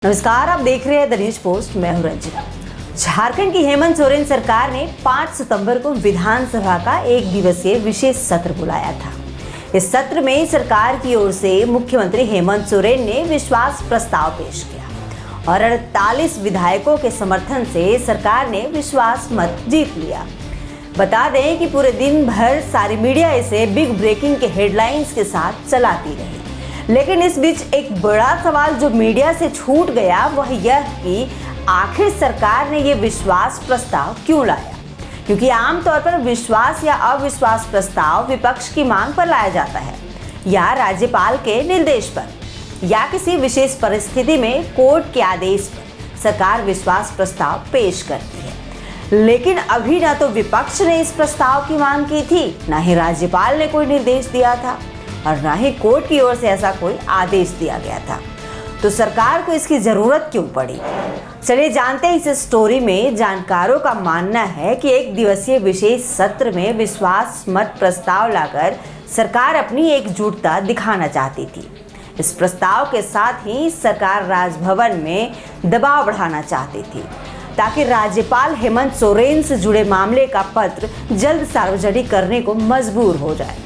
नमस्कार, आप देख रहे हैं द न्यूज पोस्ट। मैं हूं रंजना। झारखंड की हेमंत सोरेन सरकार ने 5 सितंबर को विधानसभा का 1 दिवसीय विशेष सत्र बुलाया था। इस सत्र में सरकार की ओर से मुख्यमंत्री हेमंत सोरेन ने विश्वास प्रस्ताव पेश किया और 48 विधायकों के समर्थन से सरकार ने विश्वास मत जीत लिया। बता दें कि पूरे दिन भर सारी मीडिया इसे बिग ब्रेकिंग के हेडलाइंस के साथ चलाती रही, लेकिन इस बीच एक बड़ा सवाल जो मीडिया से छूट गया वह यह कि आखिर सरकार ने ये विश्वास प्रस्ताव क्यों लाया, क्योंकि आमतौर पर विश्वास या अविश्वास प्रस्ताव विपक्ष की मांग पर लाया जाता है या राज्यपाल के निर्देश पर या किसी विशेष परिस्थिति में कोर्ट के आदेश पर सरकार विश्वास प्रस्ताव पेश करती है। लेकिन अभी ना तो विपक्ष ने इस प्रस्ताव की मांग की थी, ना ही राज्यपाल ने कोई निर्देश दिया था और ना ही कोर्ट की ओर से ऐसा कोई आदेश दिया गया था। तो सरकार को इसकी जरूरत क्यों पड़ी? चलिए जानते हैं। इस स्टोरी में जानकारों का मानना है कि 1 दिवसीय विशेष सत्र में विश्वास मत प्रस्ताव लाकर सरकार अपनी एकजुटता दिखाना चाहती थी। इस प्रस्ताव के साथ ही सरकार राजभवन में दबाव बढ़ाना चाहती थी ताकि राज्यपाल हेमंत सोरेन से जुड़े मामले का पत्र जल्द सार्वजनिक करने को मजबूर हो जाए।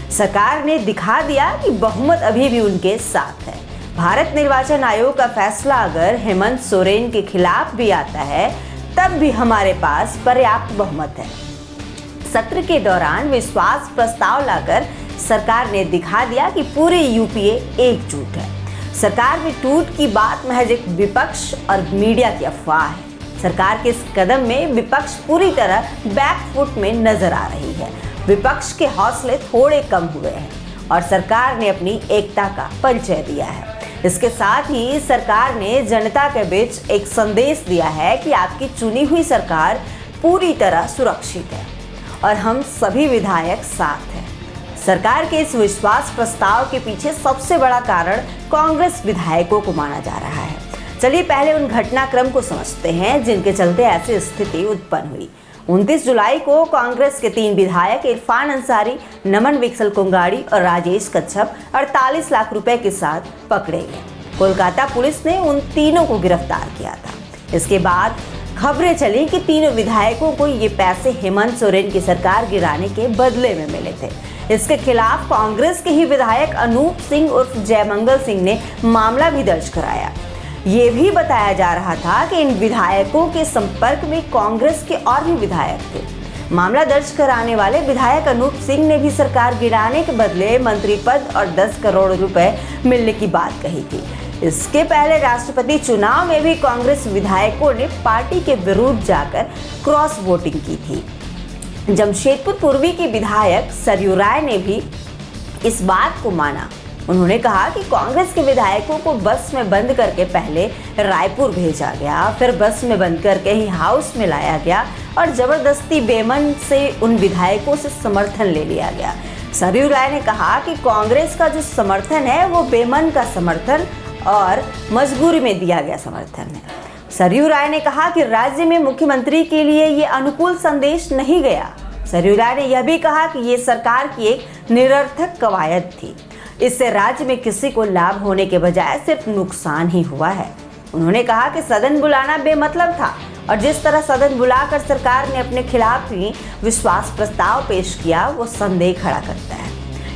सरकार ने दिखा दिया कि बहुमत अभी भी उनके साथ है। भारत निर्वाचन आयोग का फैसला अगर हेमंत सोरेन के खिलाफ भी आता है तब भी हमारे पास पर्याप्त बहुमत है। सत्र के दौरान विश्वास प्रस्ताव लाकर सरकार ने दिखा दिया कि पूरी यूपीए एकजुट है। सरकार में टूट की बात महज एक विपक्ष और मीडिया की अफवाह है। सरकार के इस कदम में विपक्ष पूरी तरह बैकफुट में नजर आ रही है। विपक्ष के हौसले थोड़े कम हुए हैं और सरकार ने अपनी एकता का परिचय दिया है। इसके साथ ही सरकार ने जनता के बीच एक संदेश दिया है कि आपकी चुनी हुई सरकार पूरी तरह सुरक्षित है और हम सभी विधायक साथ हैं। सरकार के इस विश्वास प्रस्ताव के पीछे सबसे बड़ा कारण कांग्रेस विधायकों को माना जा रहा है। चलिए पहले उन घटनाक्रम को समझते हैं जिनके चलते ऐसी स्थिति उत्पन्न हुई। 29 जुलाई को कांग्रेस के 3 विधायक इरफान अंसारी, नमन विकसल कोंगाड़ी और राजेश कच्छप 48 लाख रुपए के साथ पकड़े गए। कोलकाता पुलिस ने उन तीनों को गिरफ्तार किया था। इसके बाद खबरें चली कि तीनों विधायकों को ये पैसे हेमंत सोरेन की सरकार गिराने के बदले में मिले थे। इसके खिलाफ कांग्रेस के ही विधायक अनूप सिंह उर्फ जयमंगल सिंह ने मामला भी दर्ज कराया। ये भी बताया जा रहा था कि इन विधायकों के संपर्क में कांग्रेस के और भी विधायक थे। मामला दर्ज कराने वाले विधायक अनूप सिंह ने भी सरकार गिराने के बदले मंत्री पद और 10 करोड़ रुपए मिलने की बात कही थी। इसके पहले राष्ट्रपति चुनाव में भी कांग्रेस विधायकों ने पार्टी के विरुद्ध जाकर क्रॉस वोटिंग की थी। जमशेदपुर पूर्वी की विधायक सरयू राय ने भी इस बात को माना। उन्होंने कहा कि कांग्रेस के विधायकों को बस में बंद करके पहले रायपुर भेजा गया, फिर बस में बंद करके ही हाउस में लाया गया और जबरदस्ती बेमन से उन विधायकों से समर्थन ले लिया गया। सरयू राय ने कहा कि कांग्रेस का जो समर्थन है वो बेमन का समर्थन और मजबूरी में दिया गया समर्थन है। सरयू राय ने कहा कि राज्य में मुख्यमंत्री के लिए ये अनुकूल संदेश नहीं गया। सरयू राय ने यह भी कहा कि ये सरकार की एक निरर्थक कवायद थी। इससे राज्य में किसी को लाभ होने के बजाय सिर्फ नुकसान ही हुआ है। उन्होंने कहा कि सदन बुलाना बेमतलब था और जिस तरह सदन बुलाकर सरकार ने अपने खिलाफ ही विश्वास प्रस्ताव पेश किया वो संदेह खड़ा करता है।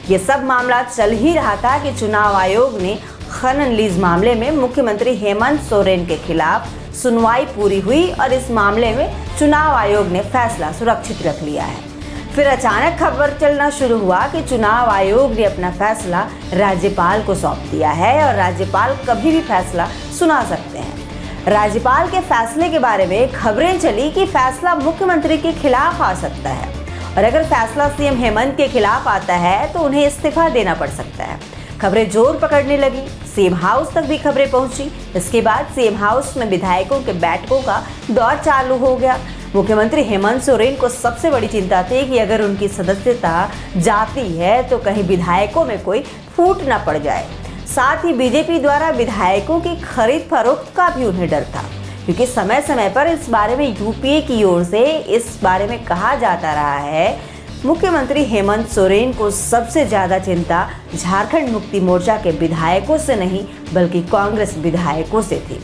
ये सब मामला चल ही रहा था कि चुनाव आयोग ने खनन लीज मामले में मुख्यमंत्री हेमंत सोरेन के खिलाफ सुनवाई पूरी हुई और इस मामले में चुनाव आयोग ने फैसला सुरक्षित रख लिया है। फिर अचानक खबर चलना शुरू हुआ कि चुनाव आयोग ने अपना फैसला राज्यपाल को सौंप दिया है और राज्यपाल कभी भी फैसला सुना सकते हैं। राज्यपाल के फैसले के बारे में खबरें चली कि फैसला मुख्यमंत्री के खिलाफ आ सकता है और अगर फैसला सीएम हेमंत के खिलाफ आता है तो उन्हें इस्तीफा देना पड़ सकता है। खबरें जोर पकड़ने लगी, सीएम हाउस तक भी खबरें पहुंची। इसके बाद सीएम हाउस में विधायकों के बैठकों का दौर चालू हो गया। मुख्यमंत्री हेमंत सोरेन को सबसे बड़ी चिंता थी कि अगर उनकी सदस्यता जाती है तो कहीं विधायकों में कोई फूट न पड़ जाए। साथ ही बीजेपी द्वारा विधायकों की खरीद फरोख्त का भी उन्हें डर था, क्योंकि समय समय पर इस बारे में यूपीए की ओर से इस बारे में कहा जाता रहा है। मुख्यमंत्री हेमंत सोरेन को सबसे ज्यादा चिंता झारखंड मुक्ति मोर्चा के विधायकों से नहीं बल्कि कांग्रेस विधायकों से थी।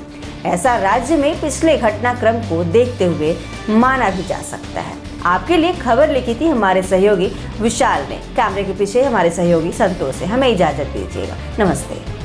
ऐसा राज्य में पिछले घटनाक्रम को देखते हुए माना भी जा सकता है। आपके लिए खबर लिखी थी हमारे सहयोगी विशाल ने। कैमरे के पीछे हमारे सहयोगी संतोष है। हमें इजाजत दीजिएगा। नमस्ते।